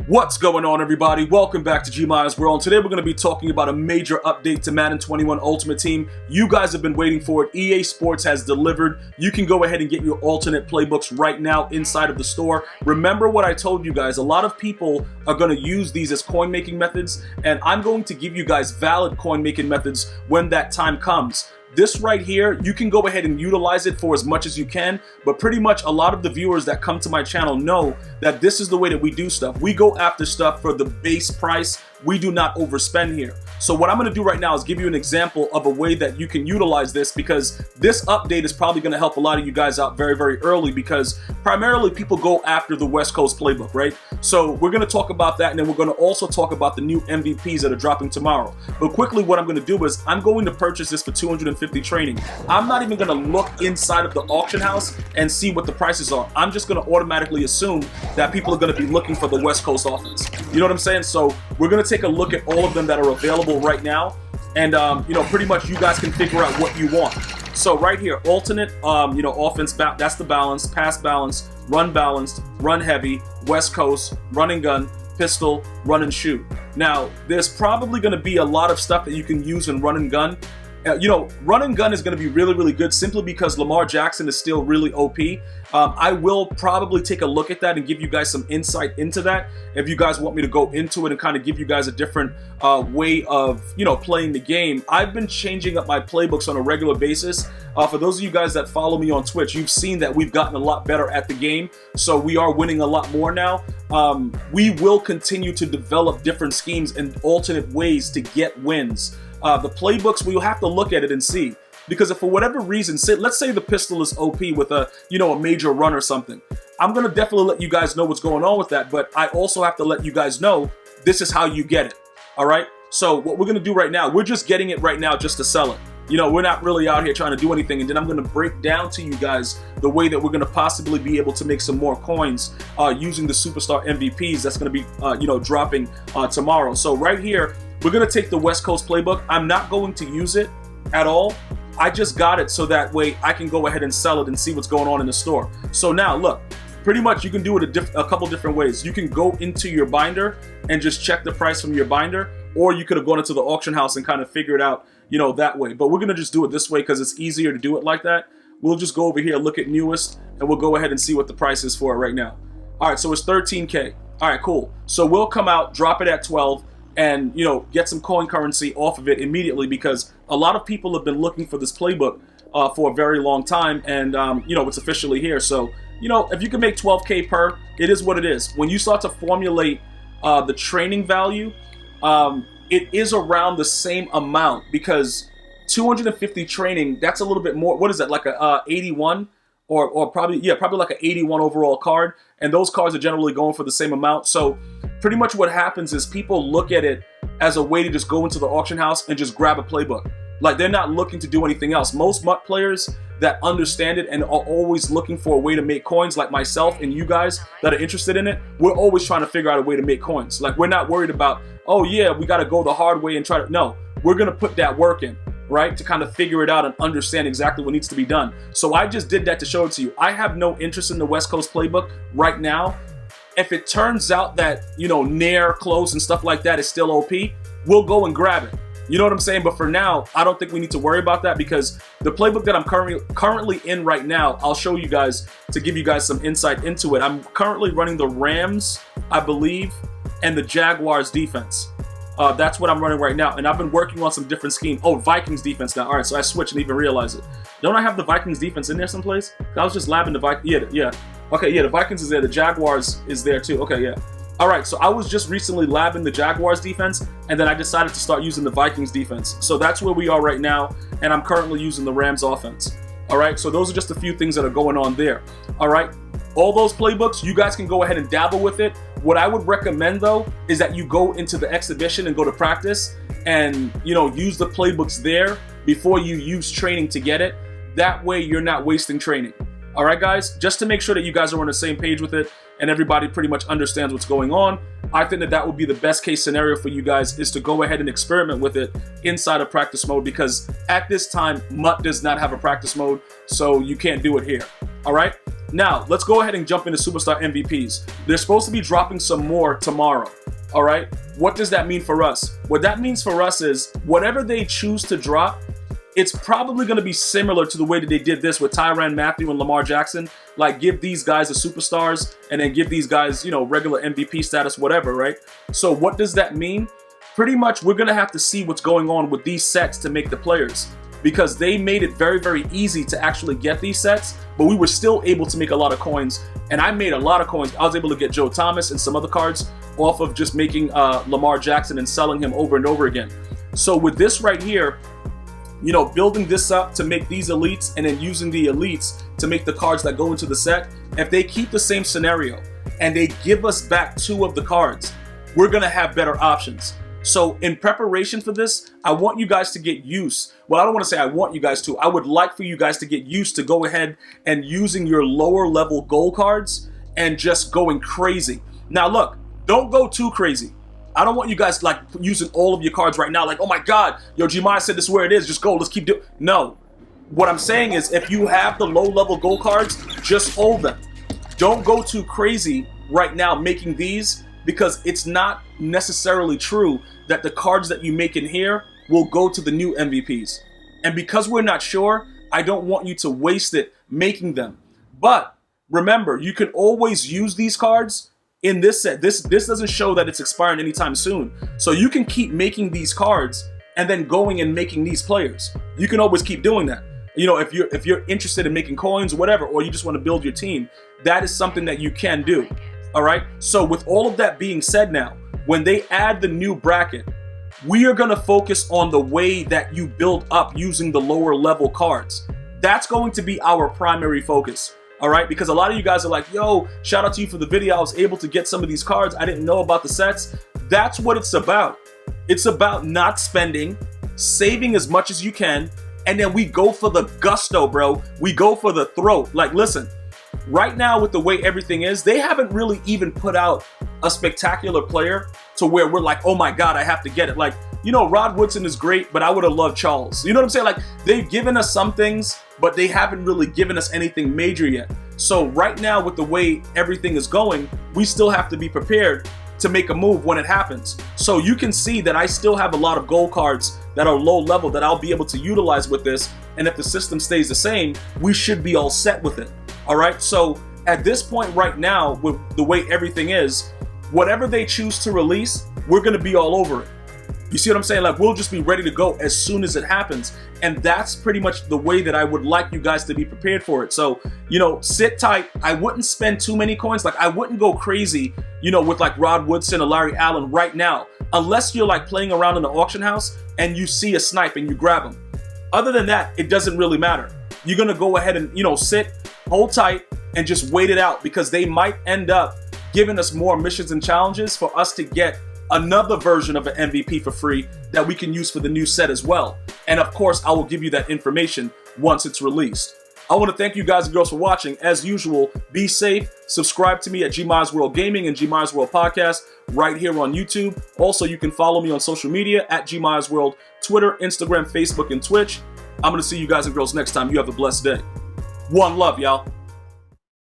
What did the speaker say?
What's going on, everybody? Welcome back to GmiasWorld. Today we're going to be talking about a major update to Madden 21 Ultimate Team. You guys have been waiting for it. EA Sports has delivered. You can go ahead and get your alternate playbooks right now inside of the store. Remember what I told you guys, a lot of people are going to use these as coin making methods, and I'm going to give you guys valid coin making methods when that time comes. This right here, you can go ahead and utilize it for as much as you can, but pretty much a lot of the viewers that come to my channel know that this is the way that we do stuff. We go after stuff for the base price. We do not overspend here. So what I'm going to do right now is give you an example of a way that you can utilize this, because this update is probably going to help a lot of you guys out very, very early, because primarily people go after the West Coast playbook, right? So we're going to talk about that, and then we're going to also talk about the new MVPs that are dropping tomorrow. But quickly, what I'm going to do is I'm going to purchase this for 250 training. I'm not even going to look inside of the auction house and see what the prices are. I'm just going to automatically assume that people are going to be looking for the West Coast offense. You know what I'm saying? So we're going to take a look at all of them that are available right now, and you know, pretty much you guys can figure out what you want. So right here, alternate, you know, offense, that's the balance, pass balance, run balanced, run heavy, West Coast, run and gun, pistol, run and shoot. Now, there's probably going to be a lot of stuff that you can use in run and gun. You know, run and gun is going to be really, really good simply because Lamar Jackson is still really OP. I will probably take a look at that and give you guys some insight into that if you guys want me to go into it and kind of give you guys a different way of, you know, playing the game. I've been changing up my playbooks on a regular basis. For those of you guys that follow me on Twitch, you've seen that we've gotten a lot better at the game, so we are winning a lot more now. We will continue to develop different schemes and alternate ways to get wins. The playbooks, we'll have to look at it and see, because if for whatever reason, let's say the pistol is OP with a, you know, a major run or something, I'm going to definitely let you guys know what's going on with that, but I also have to let you guys know this is how you get it. All right, so what we're going to do right now, we're just getting it right now just to sell it. You know, we're not really out here trying to do anything, and then I'm going to break down to you guys the way that we're going to possibly be able to make some more coins using the superstar MVPs that's going to be, you know, dropping tomorrow. So right here, we're going to take the West Coast playbook. I'm not going to use it at all. I just got it so that way I can go ahead and sell it and see what's going on in the store. So now, look, pretty much you can do it a couple different ways. You can go into your binder and just check the price from your binder, or you could have gone into the auction house and kind of figure it out, you know, that way. But we're going to just do it this way because it's easier to do it like that. We'll just go over here, look at newest, and we'll go ahead and see what the price is for it right now. All right, so it's 13K. All right, cool. So we'll come out, drop it at 12, and, you know, get some coin currency off of it immediately, because a lot of people have been looking for this playbook for a very long time, and you know, it's officially here. So, you know, if you can make 12K per, it is what it is. When you start to formulate the training value, it is around the same amount, because 250 training, that's a little bit more. What is that, like a 81? Or probably, yeah, probably like an 81 overall card, and those cards are generally going for the same amount. So pretty much what happens is people look at it as a way to just go into the auction house and just grab a playbook. Like, they're not looking to do anything else. Most MUT players that understand it and are always looking for a way to make coins, like myself and you guys that are interested in it, we're always trying to figure out a way to make coins. Like, we're not worried about, oh yeah, we got to go the hard way and try to, no, we're going to put that work in, right, to kind of figure it out and understand exactly what needs to be done. So I just did that to show it to you. I have no interest in the West Coast playbook right now. If it turns out that, you know, Nair, close and stuff like that is still OP, we'll go and grab it. You know what I'm saying? But for now, I don't think we need to worry about that, because the playbook that I'm currently in right now, I'll show you guys to give you guys some insight into it. I'm currently running the Rams, I believe, and the Jaguars defense. That's what I'm running right now, and I've been working on some different schemes. Oh, Vikings defense now. All right, so I switched and even realized it. Don't I have the Vikings defense in there someplace? I was just labbing the Vikings. Yeah. Okay, yeah, the Vikings is there. The Jaguars is there too. Okay, yeah. All right, so I was just recently labbing the Jaguars defense, and then I decided to start using the Vikings defense. So that's where we are right now, and I'm currently using the Rams offense. All right, so those are just a few things that are going on there. All right, all those playbooks, you guys can go ahead and dabble with it. What I would recommend, though, is that you go into the exhibition and go to practice and, you know, use the playbooks there before you use training to get it. That way you're not wasting training. All right, guys, just to make sure that you guys are on the same page with it and everybody pretty much understands what's going on, I think that that would be the best case scenario for you guys, is to go ahead and experiment with it inside of practice mode, because at this time, MUT does not have a practice mode, so you can't do it here. All right? Now, let's go ahead and jump into Superstar MVPs. They're supposed to be dropping some more tomorrow, all right? What does that mean for us? What that means for us is whatever they choose to drop, it's probably going to be similar to the way that they did this with Tyrann Mathieu and Lamar Jackson. Like, give these guys the superstars and then give these guys, you know, regular MVP status, whatever, right? So what does that mean? Pretty much we're going to have to see what's going on with these sets to make the players, because they made it very, very easy to actually get these sets, but we were still able to make a lot of coins, and I made a lot of coins. I was able to get Joe Thomas and some other cards off of just making Lamar Jackson and selling him over and over again. So with this right here, you know, building this up to make these elites and then using the elites to make the cards that go into the set, if they keep the same scenario and they give us back 2 of the cards, we're going to have better options. So in preparation for this, I want you guys to get used. Well, I don't want to say I want you guys to. I would like for you guys to get used to go ahead and using your lower level gold cards and just going crazy. Now look, don't go too crazy. I don't want you guys like using all of your cards right now. Like, oh my God, yo, Gmias said this is where it is. Just go. Let's keep doing. No. What I'm saying is if you have the low level gold cards, just hold them. Don't go too crazy right now making these, because it's not necessarily true that the cards that you make in here will go to the new MVPs. And because we're not sure, I don't want you to waste it making them. But remember, you can always use these cards in this set. This doesn't show that it's expiring anytime soon. So you can keep making these cards and then going and making these players. You can always keep doing that. You know, if you're interested in making coins or whatever, or you just want to build your team, that is something that you can do. All right. So with all of that being said, now, when they add the new bracket, we are going to focus on the way that you build up using the lower level cards. That's going to be our primary focus. All right, because a lot of you guys are like, yo, shout out to you for the video. I was able to get some of these cards. I didn't know about the sets. That's what it's about. It's about not spending, saving as much as you can, and then we go for the gusto, bro. We go for the throat. Like, listen, right now with the way everything is, they haven't really even put out a spectacular player to where we're like, oh my God, I have to get it. Like, you know, Rod Woodson is great, but I would have loved Charles. You know what I'm saying? Like, they've given us some things, but they haven't really given us anything major yet. So right now with the way everything is going, we still have to be prepared to make a move when it happens. So you can see that I still have a lot of gold cards that are low level that I'll be able to utilize with this. And if the system stays the same, we should be all set with it. All right. So at this point right now, with the way everything is, whatever they choose to release, we're going to be all over it. You see what I'm saying? Like, we'll just be ready to go as soon as it happens. And that's pretty much the way that I would like you guys to be prepared for it. So, you know, sit tight. I wouldn't spend too many coins. Like, I wouldn't go crazy, you know, with like Rod Woodson or Larry Allen right now, unless you're like playing around in the auction house and you see a snipe and you grab them. Other than that, it doesn't really matter. You're going to go ahead and, you know, sit, hold tight, and just wait it out, because they might end up giving us more missions and challenges for us to get another version of an MVP for free that we can use for the new set as well. And of course, I will give you that information once it's released. I want to thank you guys and girls for watching. As usual, be safe. Subscribe to me at GmiasWorld Gaming and GmiasWorld Podcast right here on YouTube. Also, you can follow me on social media at GmiasWorld, Twitter, Instagram, Facebook, and Twitch. I'm going to see you guys and girls next time. You have a blessed day. One love, y'all.